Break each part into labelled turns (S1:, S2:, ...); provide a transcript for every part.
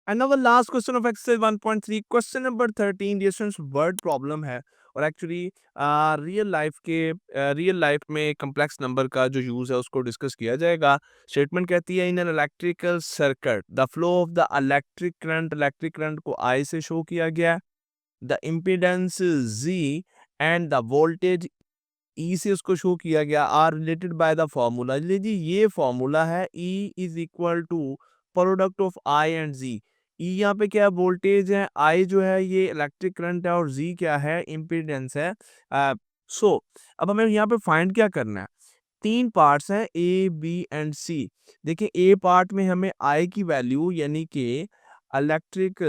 S1: And our last question of exercise 1.3 question number 13 dear students word problem है और actually real life में complex number का जो use है उसको डिस्कस किया जाएगा। स्टेटमेंट कहती है in an electrical circuit the flow of the electric current को आई से शो किया गया, the impedance Z and the voltage E से उसको शो किया गया are related by the formula. जी ये फॉर्मूला है E is equal to product of I and Z. E यहाँ पे क्या वोल्टेज है, आई जो है ये इलेक्ट्रिक करंट है और जी क्या है इम्पीडेंस है। सो अब हमें यहाँ पे फाइंड क्या करना है, तीन पार्ट्स हैं ए बी एंड सी। देखिए ए पार्ट में हमें आई की वैल्यू यानी कि इलेक्ट्रिक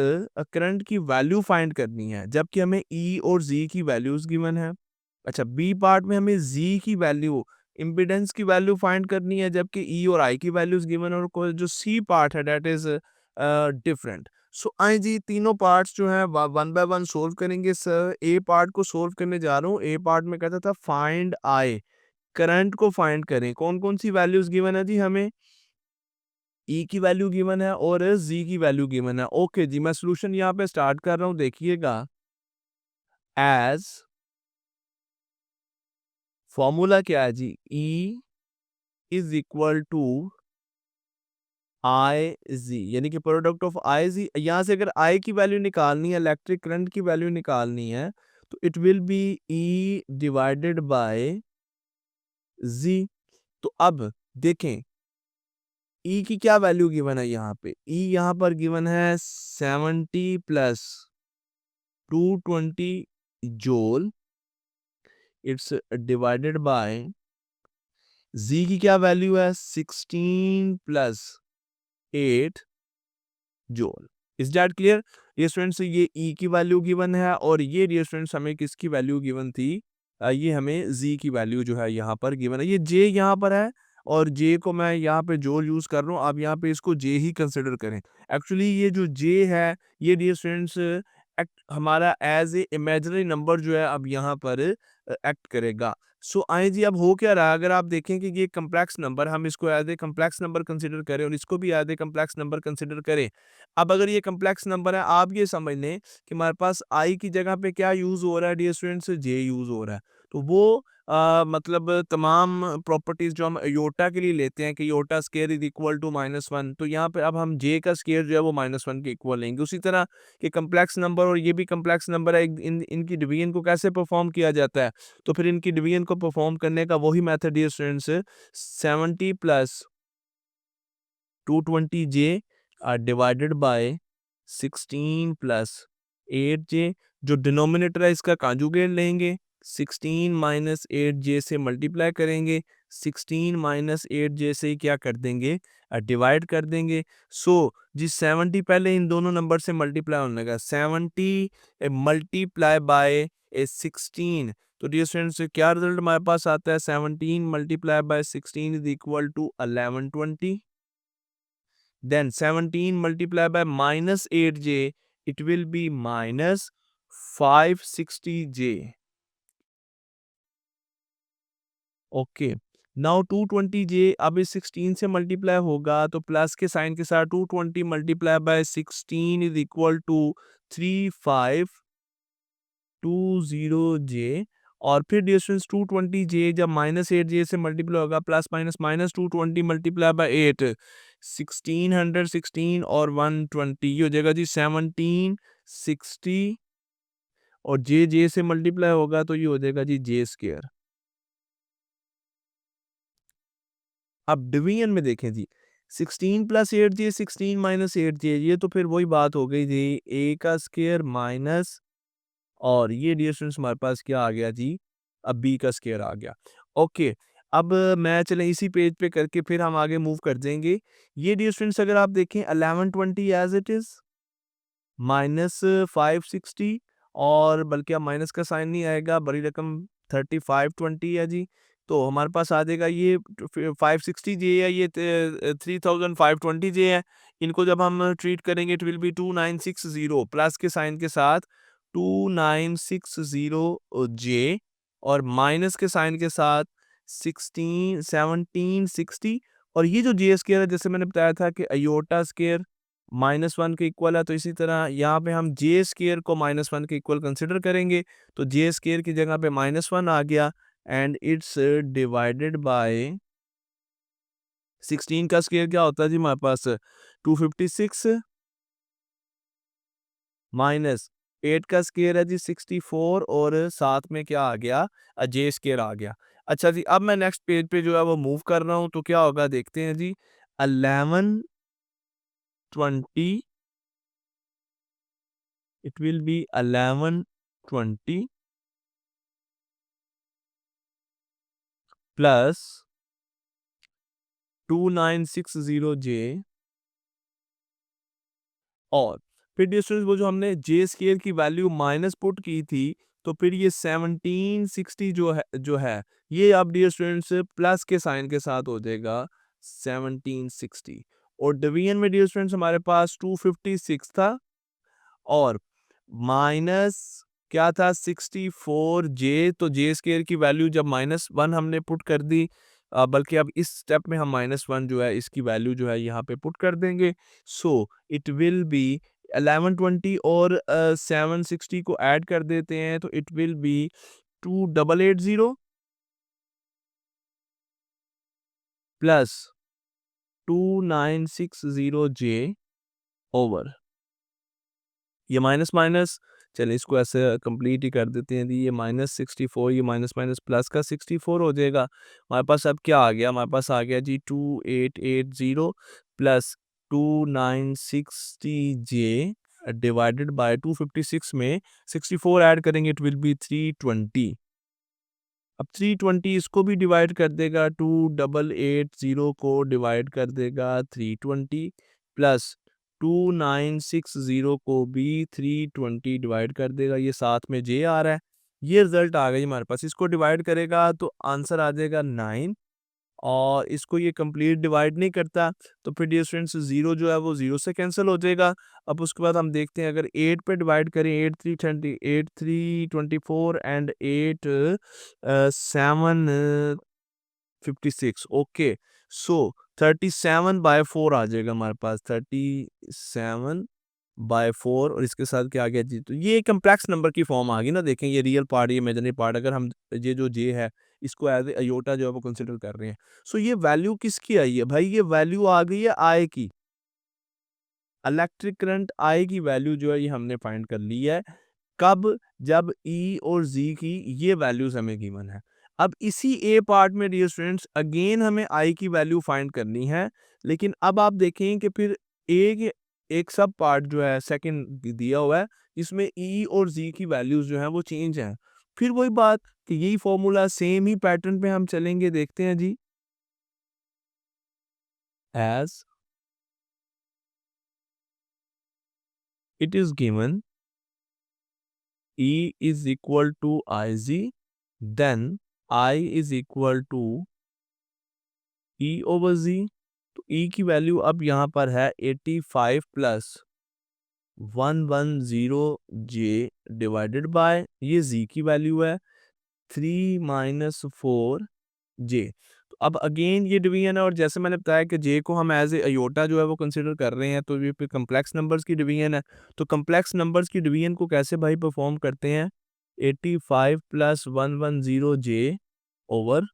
S1: करंट की वैल्यू फाइंड करनी है, जबकि हमें ई और जी की वैल्यूज गिवन है। अच्छा बी पार्ट में हमें जी की वैल्यू इम्पीडेंस की वैल्यू फाइंड करनी है, जबकि ई और आई की वैल्यूज गिवन है, और जो सी पार्ट है दैट इज डिफरेंट। सो आई जी तीनों पार्ट्स जो है वन बाय वन सोल्व करेंगे। सर ए पार्ट को सोल्व करने जा रहा हूँ। ए पार्ट में कहता था फाइंड आई, करंट को फाइंड करें। कौन कौन सी वैल्यूज गिवन है जी, हमें ई की वैल्यू गिवन है और जी की वैल्यू गिवन है। ओके जी मैं सोल्यूशन यहाँ पे स्टार्ट कर रहा हूँ, देखिएगा। एज फॉर्मूला क्या है जी, ई इज इक्वल टू आई जी यानी कि प्रोडक्ट ऑफ आई जी। यहाँ से अगर आई की वैल्यू निकालनी है, इलेक्ट्रिक करंट की वैल्यू निकालनी है, तो it will be E divided by Z. तो अब देखें ई की क्या वैल्यू गिवन है, यहाँ पे ई यहाँ पर गिवन है 70 प्लस 220 जोल, इट्स डिवाइडेड बाय जी की क्या वैल्यू है 16 प्लस 8 जोल। Is that clear? ये स्टूडेंट्स ये ई की वैल्यू गिवन है और ये डियर स्टूडेंट्स हमें किसकी वैल्यू गिवन थी, ये हमें जी की वैल्यू जो है यहाँ पर गिवन है। ये जे यहाँ पर है और जे को मैं यहाँ पे जोल यूज कर रहा हूँ, आप यहाँ पे इसको जे ही कंसिडर करें। एक्चुअली ये जो जे है ये डियर स्टूडेंट्स हमारा एज ए इमेजिनरी नंबर जो है अब यहाँ पर एक्ट करेगा। सो आए जी अब हो क्या रहा है, अगर आप देखें कि ये कम्प्लेक्स नंबर, हम इसको as a complex number consider करें और इसको भी as a complex number consider करें। अब अगर ये कम्प्लेक्स नंबर है, आप ये समझ लें कि हमारे पास आई की जगह पे क्या यूज हो रहा है डियर स्टूडेंट्स, जे यूज हो रहा है। तो वो मतलब तमाम प्रॉपर्टीज जो हम योटा के लिए लेते हैं कि iota square is equal to -1, तो यहाँ पे अब हम जे का स्केयर जो है वो -1 के इक्वल लेंगे। उसी तरह कि कम्प्लेक्स नंबर और ये भी कम्प्लेक्स नंबर है, इनकी डिवीजन को कैसे परफॉर्म किया जाता है, तो फिर इनकी डिवीजन को परफॉर्म करने का वही method dear students 70 plus 220 j divided by 16 plus 8 j. जो डिनोमिनेटर है इसका कांजुगेट लेंगे, 16 माइनस 8 जे से मल्टीप्लाई करेंगे, 16 माइनस 8 जे से ही क्या कर देंगे, डिवाइड कर देंगे। सो जी 70 पहले इन दोनों नंबर से मल्टीप्लाई होने लगा, 70 मल्टीप्लाई बाय 16। तो डियर स्टूडेंट्स क्या रिजल्ट हमारे पास आता है, 17 multiply by 16 is equal to 1120। Then 17 multiplied by minus 8j, it will be minus 560j. Okay now 220j अब इस 16 से मल्टीप्लाई होगा तो प्लस के साइन के साथ 220 multiply by 16 is equal to 3520j। और फिर डिस्टेंस 220j जब -8j से मल्टीप्लाई होगा, plus minus minus 220 multiply bye 8 1616 और 120 ये हो जाएगा जी 1760, और जे से मल्टीप्लाई होगा तो ये हो जाएगा जी जे स्क्वायर। अब डिवीजन में देखें जी 16 प्लस 8j 16 माइनस 8j, ये तो फिर वही बात हो गई जी ए का स्क्वायर माइनस, और ये डियर स्टूडेंट्स हमारे पास क्या आ गया जी, अब बी का स्क्वायर आ गया। ओके अब मैं चलें इसी पेज पे करके फिर हम आगे मूव कर देंगे। ये डियर स्टूडेंट्स अगर आप देखें 1120 एज इट इज माइनस 560, और बल्कि अब माइनस का साइन नहीं आएगा, बड़ी रकम 3520 है जी। तो हमारे पास आ जाएगा ये 560 जे है, ये 3520 जे है। इनको जब हम ट्रीट करेंगे इट विल बी 2960 प्लस के साइन के साथ 2960 जे, और माइनस के साइन के साथ 1760। और ये जो जे स्क्वायर है जैसे मैंने बताया था कि अयोटा स्क्वायर -1 के इक्वल है, तो इसी तरह यहाँ पे हम जे स्केयर को -1 के इक्वल कंसिडर करेंगे, तो जे स्केयर की जगह पे -1 आ गया एंड इट्स डिवाइडेड बाय 16 का स्केयर क्या होता है जी हमारे पास 256 माइनस 8 का स्केयर है जी 64 और साथ में क्या आ गया जे स्केयर आ गया। अच्छा जी, अब मैं नेक्स्ट पेज पे जो है वो मूव कर रहा हूँ, तो क्या होगा देखते हैं जी। 1120 it will be 1120 plus 2960J और फिर डिस्टेंस वो जो हमने जे स्केयर की वैल्यू माइनस पुट की थी, तो फिर ये 1760 जो है ये अब डियर स्टूडेंट्स प्लस के साइन के साथ हो जाएगा 1760 और डिवीजन में डियर स्टूडेंट्स हमारे पास 256 था और माइनस क्या था 64J, तो जे स्केयर की वैल्यू जब -1 हमने पुट कर दी, बल्कि अब इस स्टेप में हम -1 जो है इसकी वैल्यू जो है यहाँ पे पुट कर देंगे। सो इट विल बी 1120 और 760 को ऐड कर देते हैं, तो it will B 2880 plus 2960J over ये माइनस माइनस, चलिए इसको ऐसे कंप्लीट ही कर देते हैं जी। ये -64 ये माइनस माइनस प्लस का 64 हो जाएगा। हमारे पास अब क्या आ गया, हमारे पास आ गया जी 2880 प्लस 2960J डिवाइडेड बाय 256 में 64 ऐड करेंगे, इट विल बी 320। अब 320 इसको भी डिवाइड कर देगा, 2880 को डिवाइड कर देगा 320 प्लस 2960 को भी 320 डिवाइड कर देगा, ये साथ में जे आ रहा है। ये रिजल्ट आ गई हमारे पास, इसको डिवाइड करेगा तो आंसर आ जाएगा 9 और इसको ये कंप्लीट डिवाइड नहीं करता, तो फिर डियर स्टूडेंट्स 0 जो है वो 0 से कैंसिल हो जाएगा। अब उसके बाद हम देखते हैं अगर 8 पे डिवाइड करें 8 3 20 8 3 24 एंड 8 7 56 ओके। सो 37/4 आ जाएगा हमारे पास 37/4 और इसके साथ क्या आ गया जी, तो ये कम्प्लेक्स नंबर की फॉर्म आ गई ना। देखें ये रियल पार्ट ये इमेजिनरी पार्ट, अगर हम ये जो जे है इसको एज ए अयोटा जो है वो कंसिडर कर रहे हैं। सो ये वैल्यू किसकी आई है भाई, ये वैल्यू आ गई है आई की। इलेक्ट्रिक करंट आई की वैल्यू जो है ये हमने फाइंड कर ली है। कब, जब ई और जी की ये वैल्यूज हमें गिवन है। अब इसी ए पार्ट में डियर स्टूडेंट्स अगेन हमें आई की वैल्यू फाइंड करनी है, लेकिन अब आप देखें कि फिर ए के एक सब पार्ट जो है सेकंड दिया हुआ है, इसमें ई और जी की वैल्यूज जो है वो चेंज हैं। फिर वही बात कि यही फॉर्मूला सेम ही पैटर्न पे हम चलेंगे, देखते हैं जी। As it is given E is equal to Ig, then I is equal to E over Z। तो E की वैल्यू अब यहाँ पर है 85 प्लस 110J डिवाइडेड बाय ये Z की वैल्यू है 3 माइनस 4J। तो अब अगेन ये डिवीजन है और जैसे मैंने बताया कि J को हम एज ए अयोटा जो है वो कंसिडर कर रहे हैं, तो ये पे कम्प्लेक्स नंबर्स की डिवीजन है। तो कम्प्लेक्स नंबर्स की डिवीजन को कैसे भाई परफॉर्म करते हैं, 85 plus 110J over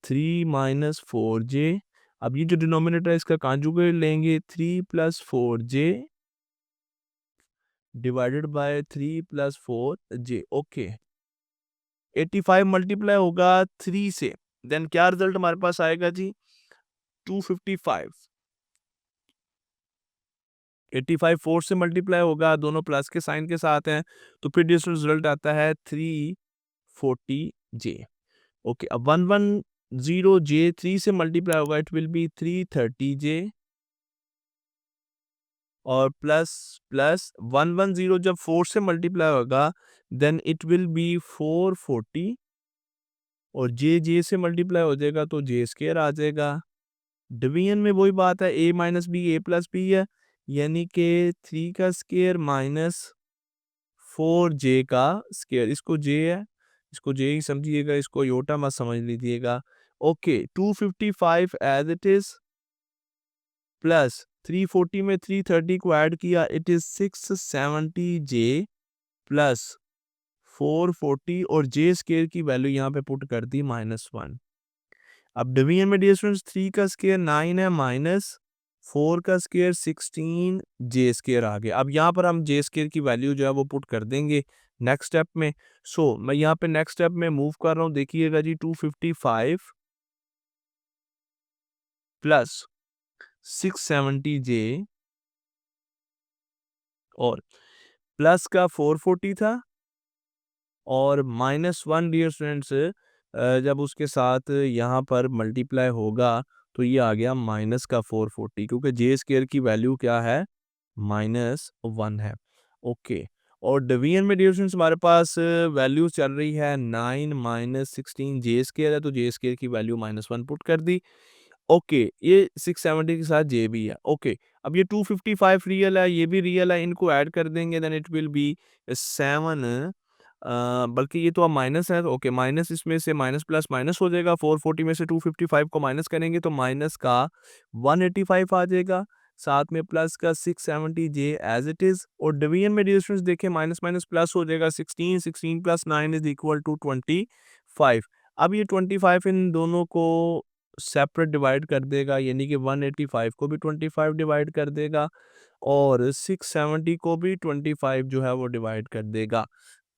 S1: 3 minus 4J। अब ये जो डिनोमिनेटर है इसका कॉन्जुगेट लेंगे 3 plus 4J divided by 3 plus 4J okay. 85 multiply होगा 3 से, देन क्या रिजल्ट हमारे पास आएगा जी 255। 85 4 से मल्टीप्लाई होगा, दोनों प्लस के साइन के साथ हैं, तो फिर रिजल्ट आता है 340J ओके। अब 110J 3 से मल्टीप्लाई होगा, इट विल बी 330J और प्लस प्लस 110 जब 4 से मल्टीप्लाई होगा देन इट विल बी 440 और जे से मल्टीप्लाई हो जाएगा तो जे स्केयर आ जाएगा। डिवीजन में वही बात है, a minus b a plus b है, यानी कि 3 का स्केयर माइनस 4J का स्केयर। इसको J है, इसको J ही समझिएगा, इसको योटा मत समझ लीजिएगा। Okay 255 as it is plus 340 में 330 को ऐड किया, इट इज 670j प्लस 440 और जे स्केयर की वैल्यू यहाँ पे पुट कर दी -1। अब डिवीजन में डियर स्टूडेंट्स 3 का स्केयर 9 है, माइनस 4 का स्केयर 16 जे स्केयर आ गया। अब यहाँ पर हम जे स्केयर की वैल्यू जो है वो पुट कर देंगे नेक्स्ट स्टेप में। सो मैं यहाँ पे नेक्स्ट स्टेप में मूव कर रहा हूँ, देखिएगा जी 255 प्लस 670 जे और प्लस का 440 था और -1 डियर स्टूडेंट्स जब उसके साथ यहाँ पर मल्टीप्लाई होगा तो ये आ गया माइनस का 440, क्योंकि जे स्केयर की वैल्यू क्या है, -1 है। ओके, और डिवीजन में डियर स्टूडेंट्स हमारे पास वैल्यू चल रही है 9 माइनस 16 जे स्केयर है, तो जे स्केयर की वैल्यू -1 पुट कर दी। ओके, ये 670 के साथ जे भी है। ओके, अब ये 255 रियल है, ये भी रियल है, इनको ऐड कर देंगे देन इट विल बी 7 बल्कि ये तो अब माइनस है, ओके माइनस इसमें से माइनस प्लस माइनस हो जाएगा, 440 में से 255 को माइनस करेंगे तो माइनस का 185 आ जाएगा, साथ में प्लस का 670 जे एज इट इज। और डिवीजन में डिस्टेंस देखें, माइनस माइनस प्लस हो जाएगा, 16 16 प्लस 9 इज इक्वल टू 25। अब ये 25 इन दोनों को सेपरेट डिवाइड कर देगा, यानी कि 185 को भी 25 डिवाइड कर देगा और 670 को भी 25 जो है वो डिवाइड कर देगा।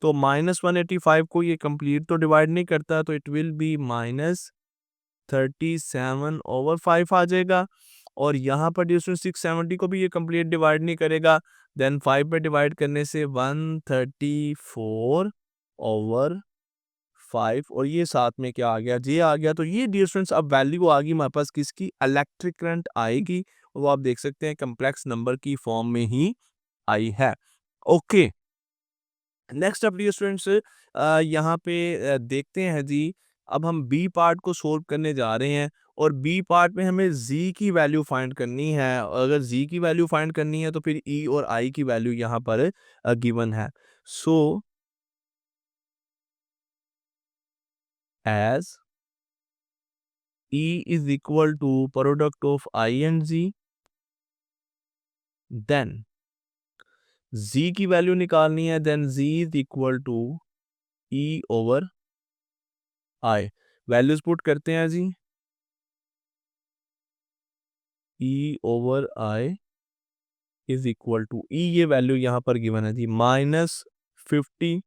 S1: तो -185 को ये कंप्लीट तो डिवाइड नहीं करता, तो इट विल बी -37/5 आ जाएगा। और यहाँ पर डिस्टेंस 670 को भी ये कंप्लीट डिवाइड नहीं करेगा, देन 5 पे डिवाइड करने से 134/5 और ये साथ में क्या आ गया, जे आ गया। तो ये डिस्टेंस अब वैल्यू आ गई हमारे पास किसकी, इलेक्ट्रिक करंट आएगी, वो आप देख सकते हैं कम्प्लेक्स नंबर की फॉर्म में ही आई है। ओके, नेक्स्ट अब डियर स्टूडेंट्स यहाँ पे देखते हैं जी, अब हम बी पार्ट को सोल्व करने जा रहे हैं और बी पार्ट में हमें जी की वैल्यू फाइंड करनी है। अगर जी की वैल्यू फाइंड करनी है तो फिर ई और आई की वैल्यू यहाँ पर गिवन है। So as E is equal to product of I and Z, then Z की वैल्यू निकालनी है, then Z is equal to E over I. Values put करते हैं जी, E over I is equal to E, ये वैल्यू यहाँ पर गिवन है जी, -50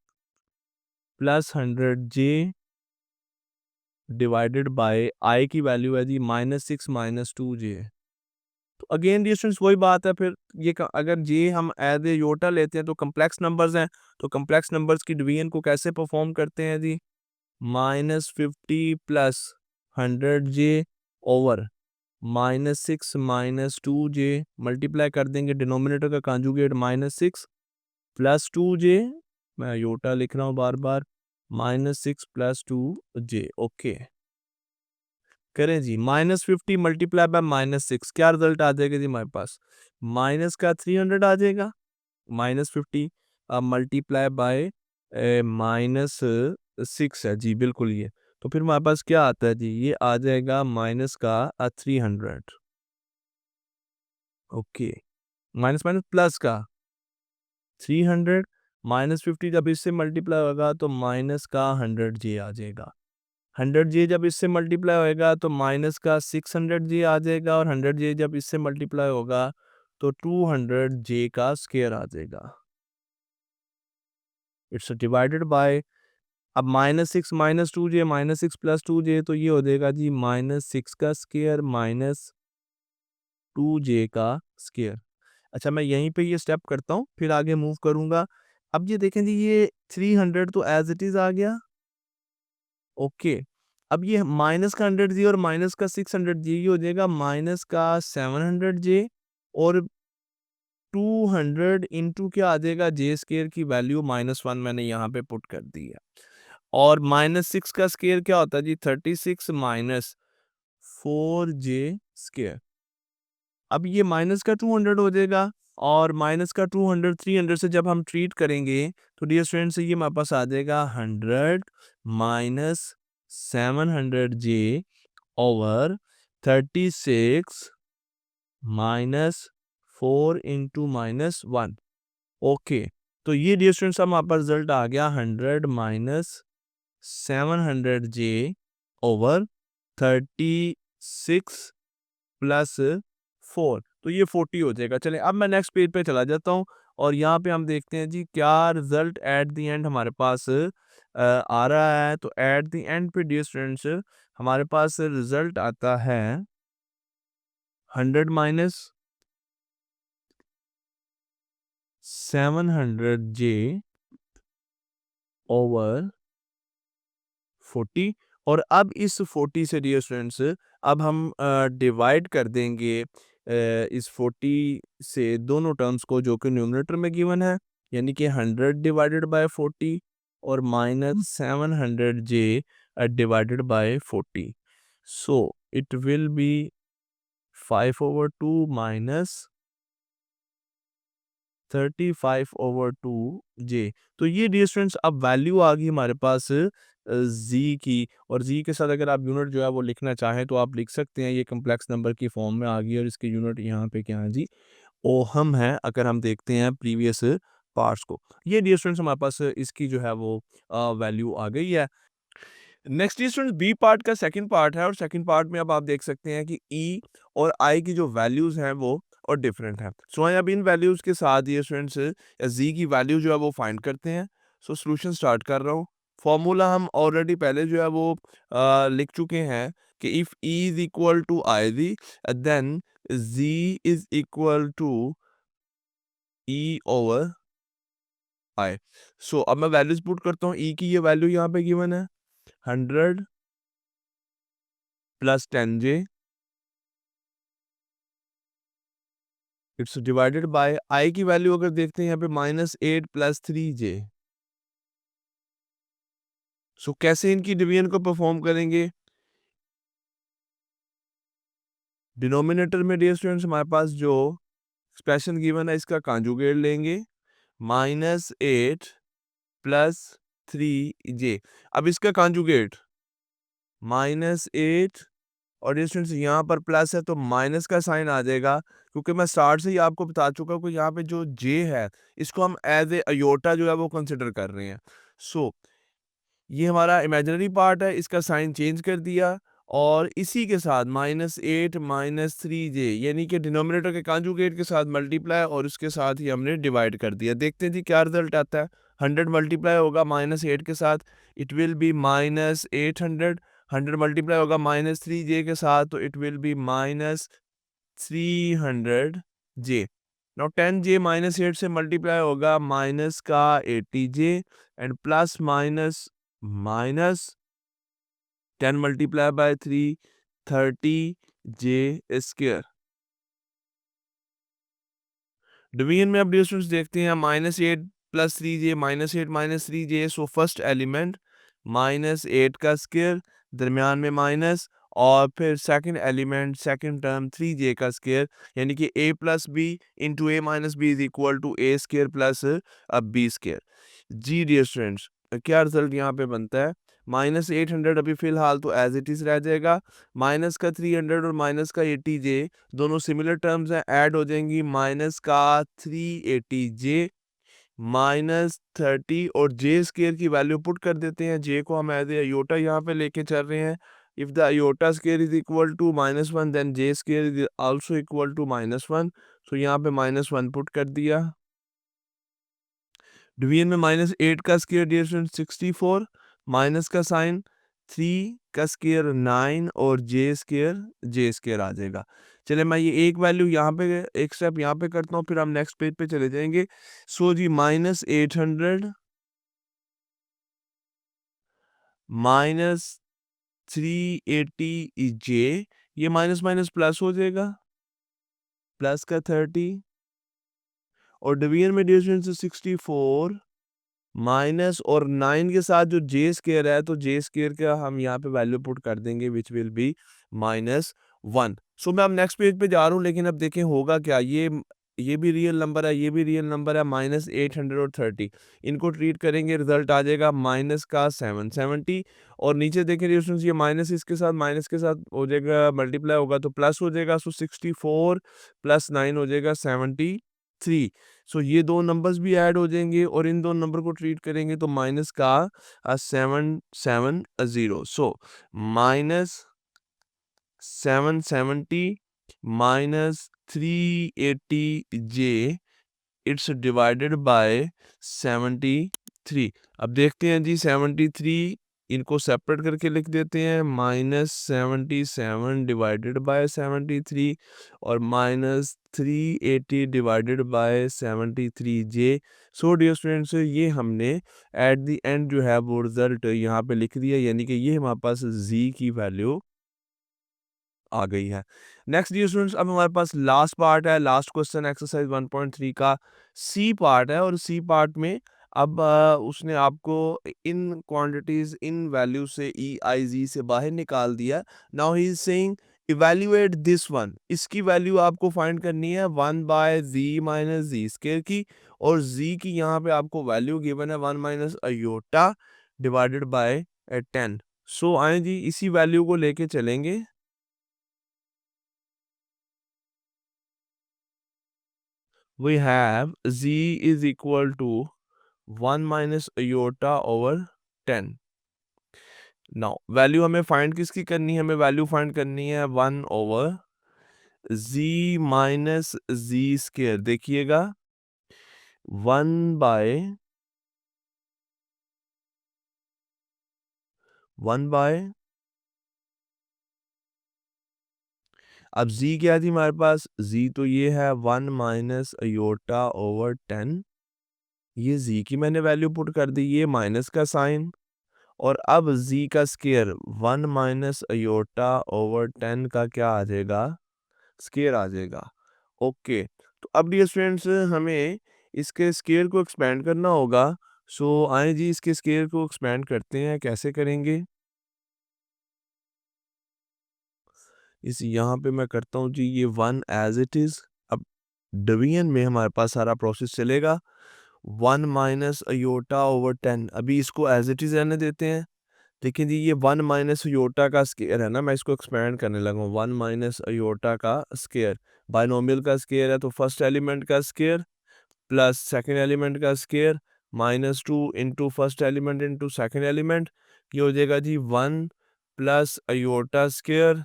S1: plus 100 j divided by I की वैल्यू है जी -6 -2 जे। तो अगेन डिस्टेंस वही बात है, फिर ये अगर जे हम एज ए योटा लेते हैं तो कम्प्लेक्स नंबर्स हैं, तो कम्प्लेक्स नंबर्स की डिवीजन को कैसे परफॉर्म करते हैं जी, -50 प्लस 100 जे ओवर -6 -2 जे, मल्टीप्लाई कर देंगे डिनोमिनेटर का कॉन्जुगेट -6 प्लस 2 जे, मैं योटा लिख रहा हूँ बार बार, -6 प्लस 2 जे। ओके, करें जी, -50 मल्टीप्लाई बाय -6, क्या रिजल्ट आ जाएगा जी हमारे पास, माइनस का 300 आ जाएगा, -50 मल्टीप्लाई बाय -6 है जी, बिल्कुल ये। तो फिर हमारे पास क्या आता है जी, ये आ जाएगा माइनस का 300। ओके, माइनस माइनस प्लस का 300, -50 जब इससे मल्टीप्लाई होगा तो माइनस का 100 जे आ जाएगा, 100 जे जब इससे मल्टीप्लाई होएगा तो माइनस का 600 जे आ जाएगा, और 100 जे जब इससे मल्टीप्लाई होगा तो 200 जे का स्क्वायर आ जाएगा। इट्स डिवाइडेड बाय, अब -6 -2 जे -6 प्लस 2 जे, तो ये हो जाएगा जी -6 का स्क्वायर -2 जे का स्क्वायर। अच्छा, मैं यहीं पे ये स्टेप करता हूँ, फिर आगे मूव करूंगा। अब ये देखें जी, ये 300 तो एज इट इज आ गया। ओके, अब ये माइनस का 100 जे और माइनस का 600 जे, ये हो जाएगा माइनस का 700 जे और 200 इंटू क्या आ जाएगा, जे स्केयर की वैल्यू -1 मैंने यहाँ पे पुट कर दी है। और -6 का स्केयर क्या होता है जी, 36 माइनस 4 जे स्केयर। अब ये माइनस का 200 हो जाएगा और माइनस का 200 300 से जब हम ट्रीट करेंगे तो डियर स्टूडेंट्स ये हमारे पास आ जाएगा 100 minus 700 j over 36 minus 4 into minus 1। Okay, तो ये डियर स्टूडेंट्स हमारे पास रिजल्ट आ गया 100 माइनस 700 जे ओवर 36 प्लस 4, तो ये 40 हो जाएगा। चलें अब मैं नेक्स्ट पेज पे चला जाता हूँ और यहाँ पे हम देखते हैं जी क्या रिजल्ट एट द एंड हमारे पास आ रहा है। तो एट द एंड पे डियर स्टूडेंट्स हमारे पास रिजल्ट आता है 100 माइनस 700 जे ओवर 40। और अब इस 40 से डियर स्टूडेंट्स अब हम डिवाइड कर देंगे इस 40 से दोनों टर्म्स को जो कि न्यूमरेटर में गिवन है, यानी कि 100 डिवाइडेड बाय 40 और minus 700 J divided bye 40। So it will B 5/2 minus 35/2 जे। तो ये डियर स्टूडेंट्स अब वैल्यू आ गई हमारे पास जी की, और जी के साथ अगर आप यूनिट जो है वो लिखना चाहें तो आप लिख सकते हैं। ये कम्प्लेक्स नंबर की फॉर्म में आ गई और इसकी यूनिट यहाँ पे क्या है जी, ओहम है। अगर हम देखते हैं प्रीवियस पार्ट्स को, ये डियर स्टूडेंट्स हमारे पास इसकी जो है वो वैल्यू आ गई है। नेक्स्ट स्टूडेंट बी पार्ट का सेकंड पार्ट है और सेकंड पार्ट में अब आप देख सकते हैं कि ई और आई की जो वैल्यूज हैं वो और डिफरेंट है। सो अब इन वैल्यूज के साथ ये स्टूडेंट्स जी की वैल्यू जो है वो फाइंड करते हैं। सो सोल्यूशन स्टार्ट कर रहा हूँ। फॉर्मूला हम ऑलरेडी पहले जो है वो लिख चुके हैं कि if E is equal to I Z then Z is equal to E over I. So अब मैं वैल्यूज पुट करता हूँ। ई की ये वैल्यू यहाँ पे गिवन है 100 plus 10 j, it's divided by I की वैल्यू अगर देखते हैं यहाँ पे -8 प्लस 3 जे। सो कैसे इनकी डिवीजन को परफॉर्म करेंगे। डिनोमिनेटर में डियर स्टूडेंट्स हमारे पास जो एक्सप्रेशन गिवन है इसका कॉन्जुगेट लेंगे -8 प्लस 3 जे। अब इसका कॉन्जुगेट -8 और ये स्टूडेंट्स यहाँ पर प्लस है तो माइनस का साइन आ जाएगा, क्योंकि मैं स्टार्ट से ही आपको बता चुका हूँ कि यहाँ पे जो जे है इसको हम एज ए अयोटा जो है वो कंसिडर कर रहे हैं। सो ये हमारा इमेजिनरी पार्ट है, इसका साइन चेंज कर दिया और इसी के साथ -8 -3 जे यानी कि डिनोमिनेटर के कॉन्जुगेट के साथ मल्टीप्लाई और उसके साथ ही हमने डिवाइड कर दिया। देखते हैं जी क्या रिजल्ट आता है। 100 मल्टीप्लाई होगा -8 के साथ, इट विल बी -800। 100 मल्टीप्लाई होगा -3 जे के साथ तो it will be -300 j. Now 10 j -8 से मल्टीप्लाई होगा माइनस का 80 j and plus minus minus 10 multiply by 3 30 j square. Division में अब डिस्टेंस देखते हैं -8 plus 3 j -8 -3 j. So first element -8 का स्क्वायर, दरमियान में माइनस, और फिर second element second term 3 j का स्क्वायर, यानी कि a plus b into a minus b is equal to a square plus b square. जी डियर स्टूडेंट्स क्या रिजल्ट यहाँ पे बनता है। -800 अभी फिलहाल तो एज इट इज रह जाएगा, माइनस का 300 और माइनस का 80 जे दोनों सिमिलर टर्म्स हैं, ऐड हो जाएंगी माइनस का 380 जे -30 और जे स्क्वायर की वैल्यू पुट कर देते हैं। जे को हम एज ए अयोटा यहाँ पे लेके चल रहे हैं। If the iota square is equal to -1 then j square is also equal to -1। So यहाँ पे -1 पुट कर दिया। डिवीजन में -8 का स्क्वायर डियर स्टूडेंट 64, माइनस का साइन 3 का स्क्वायर 9 और जे स्क्वायर आ जाएगा। चले मैं ये एक वैल्यू यहाँ पे एक स्टेप यहाँ पे करता हूँ, फिर हम नेक्स्ट पेज पे चले जाएंगे। सो जी -800 -380 जे, ये माइनस माइनस प्लस हो जाएगा, प्लस का 30 और डिवीजन में डियर स्टूडेंट 64 माइनस और 9 के साथ जो जे स्क्वायर है तो जे स्क्वायर का हम यहाँ पे वैल्यू पुट कर देंगे विच विल बी -1। सो मैं अब नेक्स्ट पेज पे जा रहा हूँ, लेकिन अब देखें होगा क्या। ये ये भी रियल नंबर है, ये भी रियल नंबर है, -830 इनको ट्रीट करेंगे, रिजल्ट आ जाएगा माइनस का 770। और नीचे देखिए स्टूडेंट्स, ये माइनस के साथ हो जाएगा, मल्टीप्लाई होगा तो प्लस हो जाएगा, सो 64 + 9 हो जाएगा 73। सो ये दो नंबर्स भी ऐड हो जाएंगे और इन दो नंबर को ट्रीट करेंगे तो माइनस का 770, सो -770 -380j, इट्स डिवाइडेड बाय 73। अब देखते हैं जी 73, इनको सेपरेट करके लिख देते हैं, -77 डिवाइडेड बाय 73 और -380 divided by 73j। So dear students, ये हमने एट द एंड जो है वो रिजल्ट यहाँ पे लिख दिया, यानी कि ये हमारे पास z की वैल्यू आ गई है। नेक्स्ट डियर स्टूडेंट्स, अब हमारे पास लास्ट पार्ट है, लास्ट क्वेश्चन एक्सरसाइज 1.3 का सी पार्ट है। और सी पार्ट में अब उसने आपको इन क्वांटिटीज इन वैल्यू से ई आई जी से बाहर निकाल दिया। Now he is saying evaluate this one, इसकी वैल्यू आपको फाइंड करनी है 1/z - z² की, और z की यहाँ पे आपको वैल्यू गिवन है 1 - अयोटा डिवाइडेड बाय 10। सो आए जी इसी वैल्यू को लेके चलेंगे। We have z is equal to 1 minus iota over 10। Now value हमें फाइंड किसकी करनी है, हमें वैल्यू फाइंड करनी है 1 ओवर z माइनस जी स्केयर। देखिएगा 1 बाय 1 बाय, अब z क्या थी हमारे पास, z तो ये है 1 माइनस अयोटा ओवर 10। ये z की मैंने वैल्यू पुट कर दी, ये माइनस का साइन, और अब z का स्केयर 1 माइनस अयोटा ओवर 10 का क्या आ जाएगा, स्केयर आ जाएगा। ओके, तो अब डियर स्टूडेंट्स हमें इसके स्केयर को एक्सपेंड करना होगा। सो आए जी इसके स्केयर को एक्सपेंड करते हैं, कैसे करेंगे, इस यहाँ पे मैं करता हूँ जी ये 1 एज इट इज। अब डिवीजन में हमारे पास सारा प्रोसेस चलेगा, 1 माइनस अयोटा ओवर 10, अभी इसको एज इट इज रहने देते हैं। देखिए जी ये 1 माइनस अयोटा का स्केयर है ना, मैं इसको एक्सपेंड करने लगा हूँ, 1 माइनस अयोटा का स्केयर, बायनोमियल का स्केयर है तो फर्स्ट एलिमेंट का स्केयर प्लस सेकंड एलिमेंट का square -2 into first element into second element, ये हो जाएगा जी 1 प्लस अयोटा स्केयर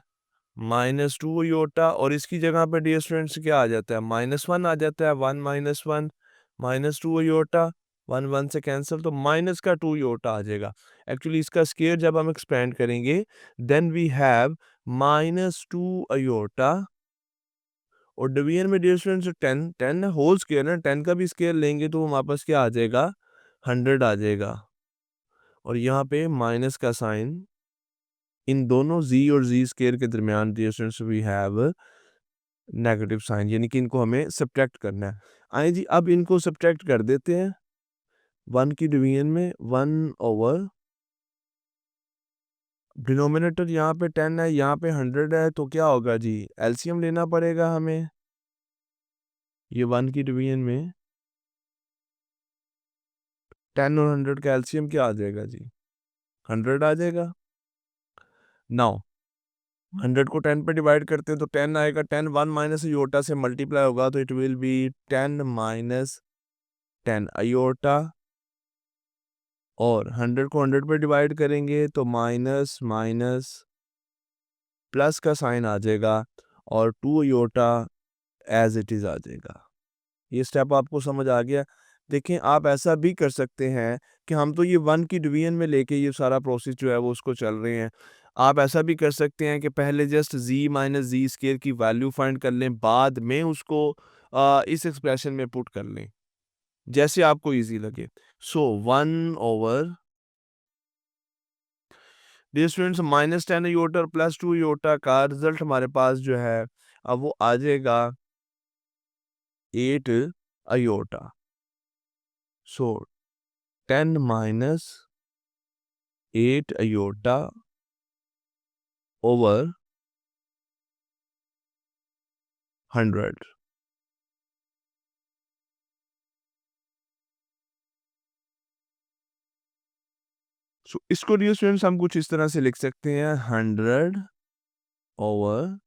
S1: -2 योटा, और इसकी जगह पे डियर स्टूडेंट्स क्या आ जाता है, -1 आ जाता है, 1 -1 -2 योटा, 1 1 से कैंसिल तो माइनस का 2 योटा आ जाएगा। एक्चुअली इसका स्केयर जब हम एक्सपेंड करेंगे देन वी हैव -2 अयोटा, और डिवीजन में डियर स्टूडेंट्स 10 10 होल स्केयर ना, 10 का भी स्केयर लेंगे तो हमारे पास क्या आ जाएगा, 100 आ जाएगा, और यहाँ पे माइनस का साइन, इन दोनों z और z स्केयर के दरमियान dear students we have negative sign, यानी कि इनको हमें सब्ट्रैक्ट करना है। आइए जी अब इनको सब्ट्रैक्ट कर देते हैं, 1 की डिवीजन में 1 ओवर, डिनोमिनेटर यहाँ पे 10 है, यहाँ पे 100 है, तो क्या होगा जी, एलसीएम लेना पड़ेगा हमें। ये 1 की डिवीजन में 10 और 100 का एलसीएम क्या आ जाएगा जी, 100 आ जाएगा। नाउ 100 को 10 पे डिवाइड करते हैं तो 10 आएगा, 10 1 माइनस अयोटा से मल्टीप्लाई होगा तो it will be 10 minus 10 iota, और 100 को 100 पे डिवाइड करेंगे तो माइनस माइनस प्लस का साइन आ जाएगा, और 2 अयोटा एज इट इज आ जाएगा। ये स्टेप आपको समझ आ गया। देखें आप ऐसा भी कर सकते हैं कि हम तो ये 1 की डिवीजन में लेके ये सारा प्रोसेस जो है वो उसको चल रहे हैं, आप ऐसा भी कर सकते हैं कि पहले जस्ट z माइनस जी स्केयर की वैल्यू फाइंड कर लें, बाद में उसको इस एक्सप्रेशन में पुट कर लें, जैसे आपको इजी लगे। So 1 over, dear students -10 iota +2 iota का रिजल्ट हमारे पास जो है अब वो आ जाएगा 8 iota. So 10 minus 8 iota over 100। So इसको डियर स्टूडेंट्स हम कुछ इस तरह से लिख सकते हैं 100 ओवर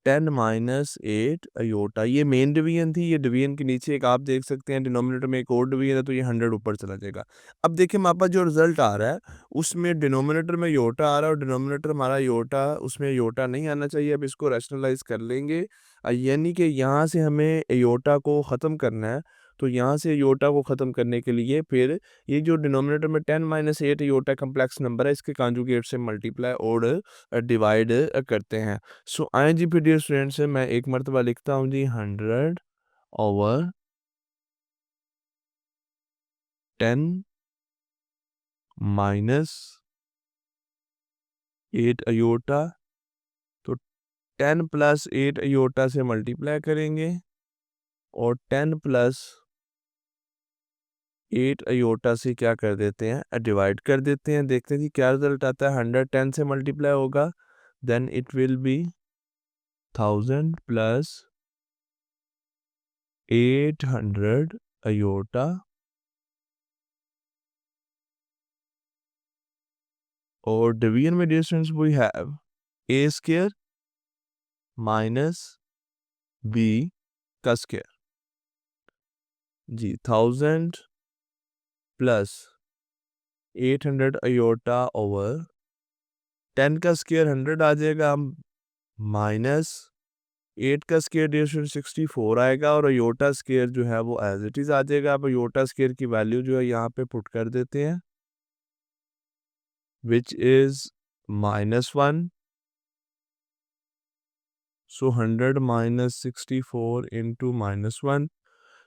S1: 10 माइनस 8 अयोटा। ये मेन डिवीजन थी, ये डिवीजन के नीचे एक आप देख सकते हैं डिनोमिनेटर में एक और डिवीजन है, तो ये 100 ऊपर चला जाएगा। अब देखिए हमारे पास जो रिजल्ट आ रहा है उसमें डिनोमिनेटर में योटा आ रहा है और डिनोमिनेटर हमारा योटा, उसमें योटा नहीं आना चाहिए। अब इसको रैशनलाइज कर लेंगे, यानी कि यहाँ से हमें योटा को ख़त्म करना है। तो यहाँ से योटा को ख़त्म करने के लिए फिर ये जो डिनोमिनेटर में 10 माइनस 8 योटा कम्प्लेक्स नंबर है, इसके कॉन्जुगेट से मल्टीप्लाई और डिवाइड करते हैं। सो आए जी फिर डियर स्टूडेंट्स, मैं एक मरतबा लिखता हूँ जी 100 ओवर 10 माइनस 8 अयोटा। तो 10 प्लस 8 अयोटा से मल्टीप्लाई करेंगे और 10 प्लस 8 अयोटा से क्या कर देते हैं, डिवाइड कर देते हैं। देखते हैं कि क्या रिजल्ट आता है। 100 10 से मल्टीप्लाई होगा, then it will be 1000 plus 800 iota और डिवीजन में dear students we have a square minus b का स्क्वायर जी। 1000 प्लस 800 अयोटा ओवर 10 का स्क्वायर 100 आ जाएगा, माइनस 8 का स्क्वायर डियर स्टूडेंट 64 आएगा और अयोटा स्क्वायर जो है वो एज इट इज आ जाएगा। अब अयोटा स्क्वायर की वैल्यू जो है यहाँ पे पुट कर देते हैं, which is -1। So 100 minus 64 into -1।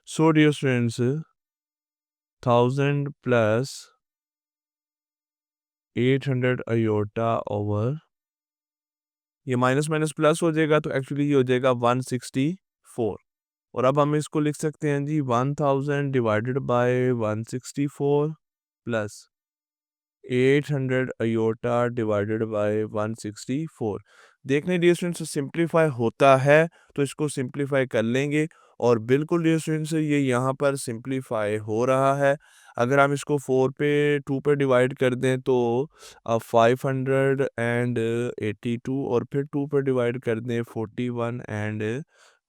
S1: So dear students 1000 plus 800 iota over, ये माइनस माइनस प्लस हो जाएगा तो एक्चुअली ये हो जाएगा 164। और अब हम इसको लिख सकते हैं जी 1000 divided by 164 plus 800 iota divided by 164। देखने डियर स्टूडेंट्स सिंप्लीफाई होता है तो इसको सिंप्लीफाई कर लेंगे और बिल्कुल डियर स्टूडेंट्स ये यहाँ पर सिंप्लीफाई हो रहा है। अगर हम इसको 4 पे 2 पे डिवाइड कर दें तो 582 और फिर 2 पे डिवाइड कर दें 41 and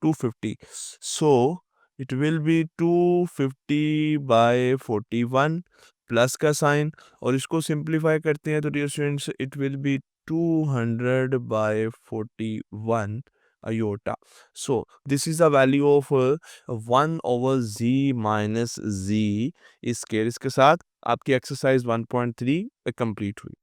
S1: 250। So it will be 250 by 41 plus का साइन, और इसको सिंप्लीफाई करते हैं तो dear students it will be 200 by 41 iota. So this is the value of 1 over z minus z square. इसके साथ आपकी एक्सरसाइज 1.3 कंप्लीट हुई।